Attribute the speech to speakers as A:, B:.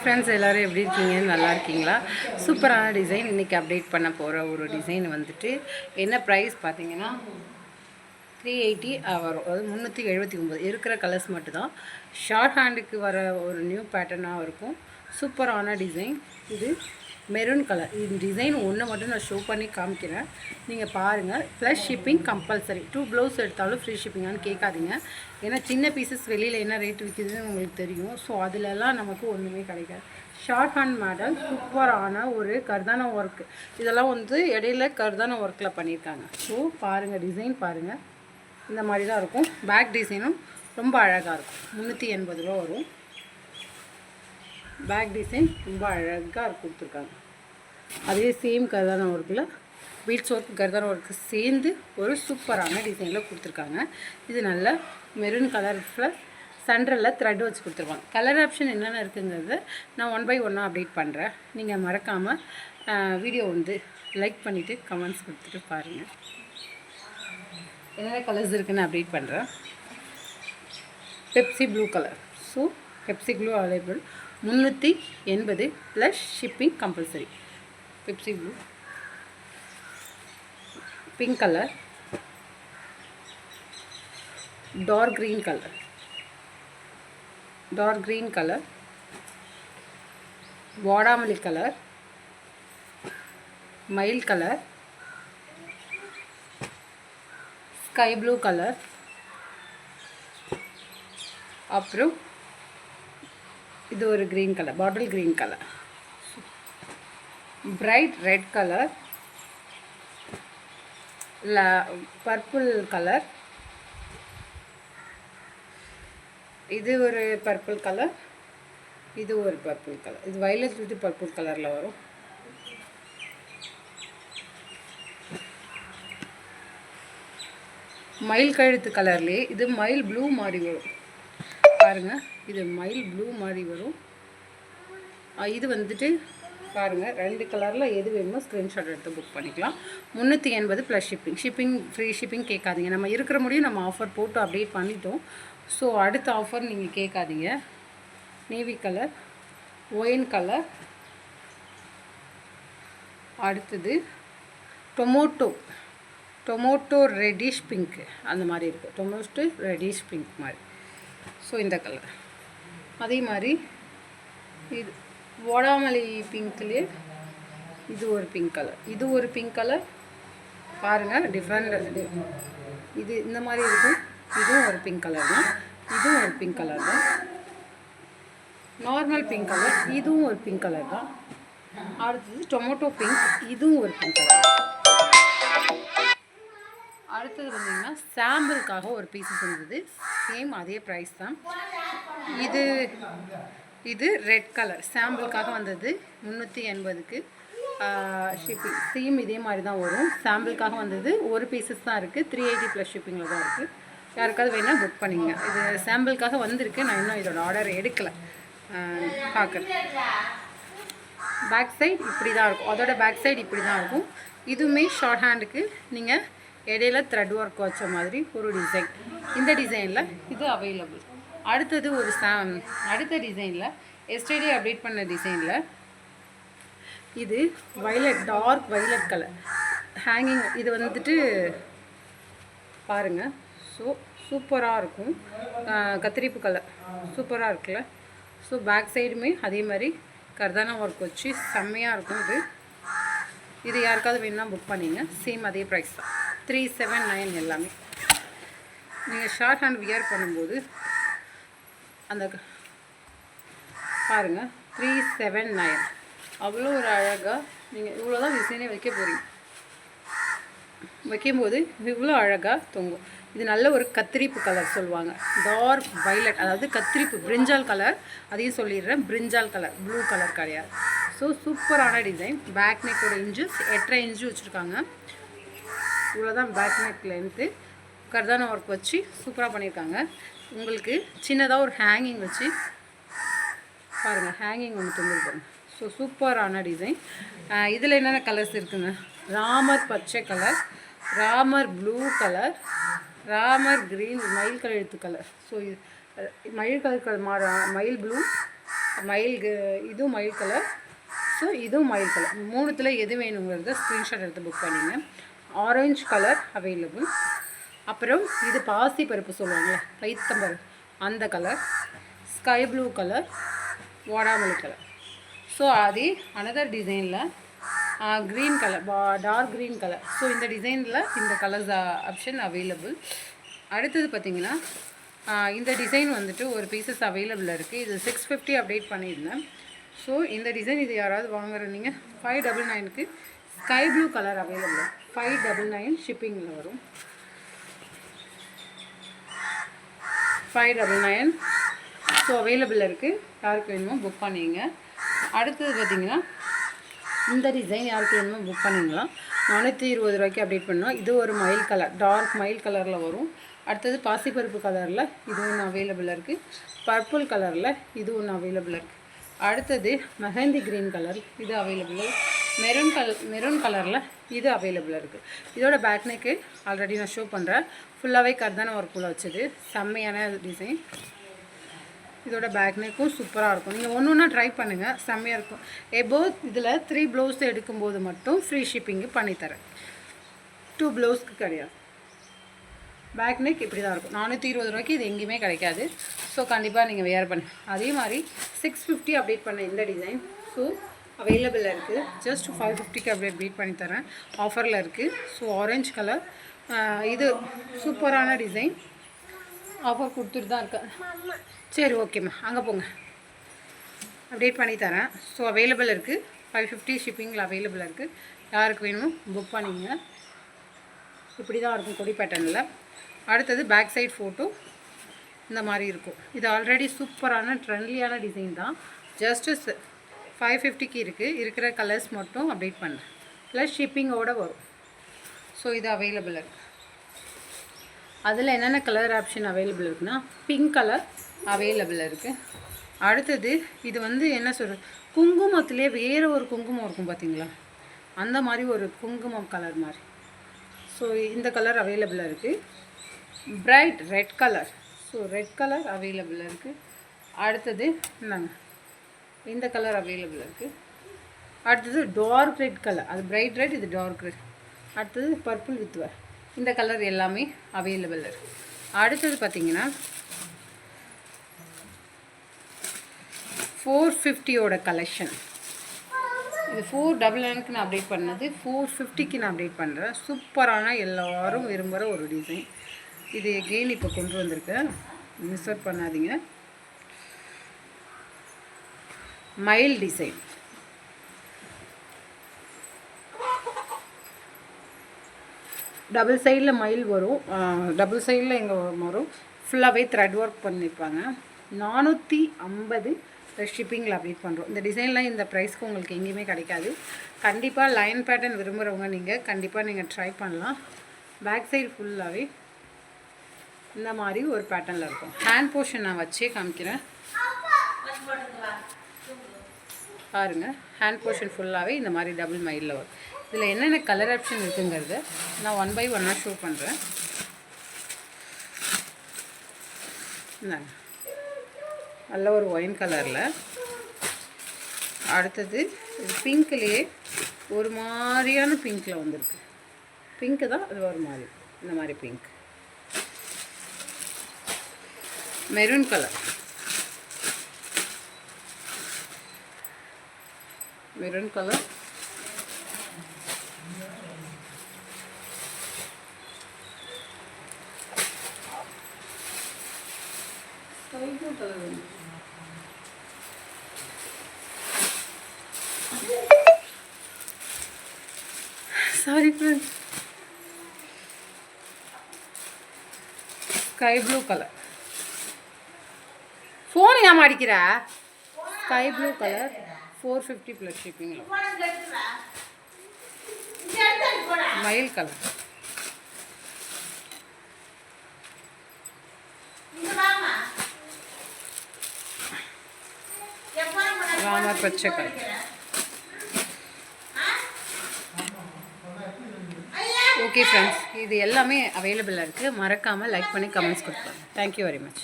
A: Friends எல்லோரும் எப்படி இருக்கீங்க? நல்லா இருக்கீங்களா? சூப்பரான டிசைன் இன்றைக்கி அப்டேட் பண்ண போகிற ஒரு டிசைன் வந்துட்டு என்ன ப்ரைஸ் பார்த்தீங்கன்னா 380 வரும். அதாவது 379 இருக்கிற கலர்ஸ் மட்டும்தான். ஷார்ட் ஹேண்டுக்கு வர ஒரு நியூ பேட்டர்னாக இருக்கும். சூப்பரான டிசைன். இது மெரூன் கலர். இந்த டிசைன் ஒன்று மட்டும் நான் ஷோ பண்ணி காமிக்கிறேன், நீங்கள் பாருங்கள். Plus shipping compulsory. 2 ப்ளவுஸ் எடுத்தாலும் ஃப்ரீ ஷிப்பிங்கானு கேட்காதீங்க. ஏன்னா சின்ன பீசஸ் வெளியில் என்ன ரேட் விற்கிதுன்னு உங்களுக்கு தெரியும். ஸோ அதிலெல்லாம் நமக்கு ஒன்றுமே கிடைக்காது. ஷார்ட் ஹேண்ட் மாடல் சூப்பரான ஒரு கர்தானா ஒர்க். இதெல்லாம் வந்து இடையில கர்தானா ஒர்க்கில் பண்ணியிருக்காங்க. ஸோ பாருங்கள், டிசைன் பாருங்கள். இந்த மாதிரி தான் இருக்கும். பேக் டிசைனும் ரொம்ப அழகாக இருக்கும். 380 ரூபா வரும். பேக் டிசைன் ரொம்ப அழகாக கொடுத்துருக்காங்க. அதே சேம் கர்தானா ஒர்க்கில் பீட்ஸ் ஒர்க் கர்தானா ஒர்க்கு சேர்ந்து ஒரு சூப்பரான டிசைனில் கொடுத்துருக்காங்க. இது நல்ல மெரூன் கலரில் சென்டரில் த்ரெட் வச்சு கொடுத்துருவாங்க. கலர் ஆப்ஷன் என்னென்ன இருக்குங்கிறது நான் 1 by 1 அப்டேட் பண்ணுறேன். நீங்கள் மறக்காமல் வீடியோ வந்து லைக் பண்ணிவிட்டு கமெண்ட்ஸ் கொடுத்துட்டு பாருங்கள். என்னென்ன கலர்ஸ் இருக்குதுன்னு அப்டேட் பண்ணுறேன். Pepsi blue colour. So Pepsi blue available. 380 plus shipping compulsory. Pepsi blue. Pink colour. Dark green colour. Dark green colour. வாடாமல்லி கலர். மயில் கலர். Sky blue colour. அப்புறம் இது ஒரு green colour, bottle green colour. Bright red colour. Purple colour. இது ஒரு purple colour. இது ஒரு purple colour. இது வயலட் வித் பர்பிள் கலரில் வரும். மயில் கழுத்து கலர்லேயே இது மயில் ப்ளூ மாதிரி வரும். பாருங்கள், இது மயில் ப்ளூ மாதிரி வரும். இது வந்துட்டு பாருங்கள், 2 கலரில் எது வேணுமோ ஸ்க்ரீன்ஷாட் எடுத்து புக் பண்ணிக்கலாம். 380 plus shipping. Shipping free shipping கேட்காதீங்க. நம்ம இருக்கிற முடியும் நம்ம ஆஃபர் போட்டு அப்டேட் பண்ணிட்டோம். ஸோ அடுத்த ஆஃபர் நீங்கள் கேட்காதீங்க. Navy colour. Wine colour. அடுத்தது டொமோட்டோ ரெட்டிஷ் பிங்க். அந்த மாதிரி இருக்குது. டொமோட்டோ ரெட்டிஷ் பிங்க் மாதிரி. ஸோ இந்த கலர். அதே மாதிரி இது வாடாமல்லி பிங்க்லேயே இது ஒரு பிங்க் கலர். இது ஒரு பிங்க் கலர். பாருங்கள், டிஃப்ரெண்ட். இது இந்த மாதிரி இருக்கும். இதுவும் ஒரு பிங்க் கலர் தான். இதுவும் ஒரு பிங்க் கலர் தான். Normal pink colour. இதுவும் ஒரு பிங்க் கலர் தான். அடுத்தது டொமேட்டோ பிங்க். இதுவும் ஒரு பிங்க் கலர். அடுத்தது வந்தீங்கன்னா சாம்பிளுக்காக ஒரு பீஸஸ் இருந்தது. சேம் அதே ப்ரைஸ் தான். இது ரெட் கலர் சாம்பிளுக்காக வந்தது. 380க்கு ஷிப்பிங். சேம் இதே மாதிரி தான் வரும். சாம்பிளுக்காக வந்தது. ஒரு பீஸஸ் தான் இருக்குது. 380 ப்ளஸ் ஷிப்பிங்கில் தான் இருக்குது. யாருக்காவது வேணால் புக் பண்ணிங்க. இது சாம்பிளுக்காக வந்திருக்கு. நான் இன்னும் இதோட ஆர்டர் எடுக்கலை. பார்க்குறேன். பேக் சைடு இப்படி தான் இருக்கும். அதோட பேக் சைடு இப்படி தான் இருக்கும். இதுவுமே ஷார்ட் ஹேண்டுக்கு நீங்கள் இடையில த்ரெட் ஒர்க் வச்ச மாதிரி ஒரு டிசைன். இந்த டிசைனில் இது அவைலபிள். அடுத்தது ஒரு அடுத்த டிசைனில் எஸ்டர்டே அப்டேட் பண்ண டிசைனில் இது violet, dark violet colour hanging. இது வந்துட்டு பாருங்கள். ஸோ சூப்பராக இருக்கும். கத்திரிப்பு கலர் சூப்பராக இருக்குல்ல. ஸோ பேக் சைடுமே அதே மாதிரி கர்தானா ஒர்க் வச்சு செம்மையாக இருக்கும். இது யாருக்காவது வேணும்னா புக் பண்ணிங்க. சேம் அதே ப்ரைஸ் தான். 379 எல்லாமே. நீங்கள் ஷார்ட் ஹேண்ட் வியர் பண்ணும்போது அந்த பாருங்கள், 379 அவ்வளோ ஒரு அழகாக. நீங்கள் இவ்வளோ தான் டிசைனே வைக்க போகிறீங்க. வைக்கும்போது இவ்வளோ அழகாக தொங்கும். இது நல்ல ஒரு கத்திரிப்பு கலர் சொல்லுவாங்க. டார்க் வயலட், அதாவது கத்திரிப்பு பிரிஞ்சால் கலர். அதையும் சொல்லிடுறேன், பிரிஞ்சால் கலர், ப்ளூ கலர் கிடையாது. ஸோ சூப்பரான டிசைன். பேக் நெக்கோட இன்ச்சஸ் 8.5 இன்ச்சு வச்சுருக்காங்க. இவ்வளோதான் பேக் நெக் லென்த்து. கர்தானா ஒர்க் வச்சு சூப்பராக பண்ணியிருக்காங்க. உங்களுக்கு சின்னதாக ஒரு ஹேங்கிங் வச்சு பாருங்கள், ஹேங்கிங் ஒன்று தொங்கிருப்பாங்க. ஸோ சூப்பரான டிசைன். இதில் என்னென்ன கலர்ஸ் இருக்குங்க? ராமர் பச்சை colour, Ramar blue colour, Ramar green, மயில் கழுத்து கலர். ஸோ மயில் கலர் மயில் ப்ளூ, மயில் இதுவும் மயில் கலர், ஸோ இதுவும் மயில் கலர். மூணுத்தில் எது வேணுங்கிறத ஸ்க்ரீன்ஷாட் எடுத்து புக் பண்ணிங்க. Orange colour available. அப்புறம் இது பாசி பருப்பு சொல்லுவாங்கள்ல, பைத்தம்பருப்பு, அந்த கலர், ஸ்கை ப்ளூ கலர், வாடாமல்லி கலர். ஸோ அதே அனதர் டிசைனில் green colour, dark green colour. So இந்த டிசைனில் இந்த கலர்ஸ் ஆப்ஷன் அவைலபிள். அடுத்தது பார்த்திங்கன்னா இந்த டிசைன் வந்துட்டு ஒரு பீசஸ் அவைலபிள் இருக்குது. இது 650 அப்டேட் பண்ணியிருந்தேன். ஸோ இந்த டிசைன் இது யாராவது வாங்குற நீங்கள் 599க்கு ஸ்கை ப்ளூ கலர் அவைலபிள். 599 ஷிப்பிங்கில் வரும். 599 ஸோ அவைலபிள் இருக்குது. யாருக்கு வேணுமோ புக் பண்ணிங்க. அடுத்தது பார்த்திங்கன்னா இந்த டிசைன் யாருக்கு வேணுமோ புக் பண்ணிங்களா. 420 ரூபாய்க்கு அப்டேட் பண்ணோம். இது ஒரு மயில் கலர், டார்க் மயில் கலரில் வரும். அடுத்தது பாசிப்பருப்பு கலரில் இது ஒன்று அவைலபிள் இருக்குது. பர்பிள் கலரில் இது ஒன்று அவைலபிள் இருக்குது. அடுத்தது மெஹந்தி க்ரீன் கலர், இது அவைலபிள். மெரூன் கலரில் இது அவைலபிள் இருக்குது. இதோட பேக் நெக்கு ஆல்ரெடி நான் ஷோ பண்ணுறேன். ஃபுல்லாகவே கர்தான ஒர்க்குள்ள வச்சது, செம்மையான டிசைன். இதோட பேக் நெக்கும் சூப்பராக இருக்கும். நீங்கள் ஒன்று ஒன்றா ட்ரை பண்ணுங்கள், செம்மையாக இருக்கும். எபோவ் இதில் 3 ப்ளவுஸ் எடுக்கும்போது மட்டும் ஃப்ரீ ஷிப்பிங்கு பண்ணித்தரேன். 2 ப்ளவுஸ்க்கு கிடையாது. பேக் நெக் இப்படி தான் இருக்கும். 420 ரூபாய்க்கு இது எங்கேயுமே கிடைக்காது. ஸோ கண்டிப்பாக நீங்கள் வேர் பண்ணு. அதே மாதிரி 650 அப்டேட் பண்ண இந்த டிசைன் ஸோ அவைலபிள் இருக்குது. ஜஸ்ட் 550க்கு அப்டேட் பண்ணித்தரேன், ஆஃபரில் இருக்குது. ஸோ ஆரஞ்சு கலர், இது சூப்பரான டிசைன், ஆஃபர் கொடுத்துட்டு தான் இருக்கேன். சரி ஓகேம்மா, அங்கே போங்க, அப்டேட் பண்ணித்தரேன். ஸோ அவைலபிள் இருக்குது. 550 ஷிப்பிங்கில் அவைலபிள் இருக்குது. யாருக்கு வேணுமோ புக் பண்ணிங்க. இப்படி தான் இருக்கும் கொடி பேட்டர்னில். அடுத்தது பேக் சைட் ஃபோட்டோ இந்த மாதிரி இருக்கும். இது ஆல்ரெடி சூப்பரான ட்ரெண்ட்லியான டிசைன் தான். ஜஸ்ட்டு 550க்கு இருக்குது. இருக்கிற கலர்ஸ் மட்டும் அப்டேட் பண்ணுறேன், ப்ளஸ் ஷிப்பிங்கோடு வரும். ஸோ இது அவைலபிள் இருக்குது. அதில் என்னென்ன கலர் ஆப்ஷன் அவைலபிள் இருக்குன்னா பிங்க் கலர் அவைலபிள் இருக்குது. அடுத்தது இது வந்து என்ன சொல்கிறது, குங்குமத்திலே வேறு ஒரு குங்குமம் இருக்கும் பார்த்தீங்களா, அந்த மாதிரி ஒரு குங்குமம் கலர் மாதிரி. ஸோ இந்த கலர் அவைலபிள் இருக்குது. Bright red colour, so red colour available இருக்குது. அடுத்தது என்னங்க இந்த கலர் அவைலபிள் இருக்குது. அடுத்தது டார்க் ரெட் கலர், அது பிரைட் ரெட், இது டார்க் ரெட். அடுத்தது பர்பிள் வித் வேர், இந்த கலர் எல்லாமே அவைலபிள் இருக்குது. அடுத்தது பார்த்திங்கன்னா 450யோட கலெக்ஷன். இது 499க்கு நான் அப்டேட் பண்ணது, 450க்கு நான் அப்டேட் பண்ணுறேன். சூப்பரான எல்லோரும் விரும்புகிற ஒரு டிசைன். இது எகெயின் இப்போ கொண்டு வந்திருக்கேன், மிஸ் அவுட் பண்ணாதீங்க. மயில் டிசைன், டபுள் சைடில் மயில் வரும். டபுள் சைடில் எங்கே வரும், ஃபுல்லாகவே த்ரெட் ஒர்க் பண்ணியிருப்பாங்க. 450 ஷிப்பிங்கில் அப்டேட் பண்ணுறோம். இந்த டிசைன்லாம் இந்த ப்ரைஸ்க்கு உங்களுக்கு எங்கேயுமே கிடைக்காது. கண்டிப்பாக லைன் பேட்டர்ன் விரும்புகிறவங்க நீங்கள் கண்டிப்பாக நீங்கள் ட்ரை பண்ணலாம். பேக் சைடு ஃபுல்லாகவே இந்த மாதிரி ஒரு பேட்டர்னில் இருக்கும். ஹேண்ட் போர்ஷன் நான் வச்சே காமிக்கிறேன் பாருங்கள். ஹேண்ட் போர்ஷன் ஃபுல்லாகவே இந்த மாதிரி டபுள் மயிலில் வரும். இதில் என்னென்ன கலர் ஆப்ஷன் இருக்குங்கிறத நான் 1 by 1 ஷோ பண்ணுறேன். நல்ல ஒரு ஒயின் கலரில். அடுத்தது இது பிங்க்லேயே ஒரு மாதிரியான பிங்க்கில் வந்திருக்கு. பிங்க்கு தான் அது ஒரு மாதிரி, இந்த மாதிரி pink. Maroon colour, maroon colour. Sorry friends, sky blue colour. Phone ஏன் அடிக்கிற? ஸ்கை ப்ளூ கலர் 450 ப்ளஸ் ஷிப்பிங்கில். மயில் கலர், ராமர் பச்சை கலர். ஓகே ஃப்ரெண்ட்ஸ், இது எல்லாமே அவைலபிளாக இருக்குது. மறக்காமல் லைக் பண்ணி கமெண்ட்ஸ் கொடுப்பாங்க. Thank you very much.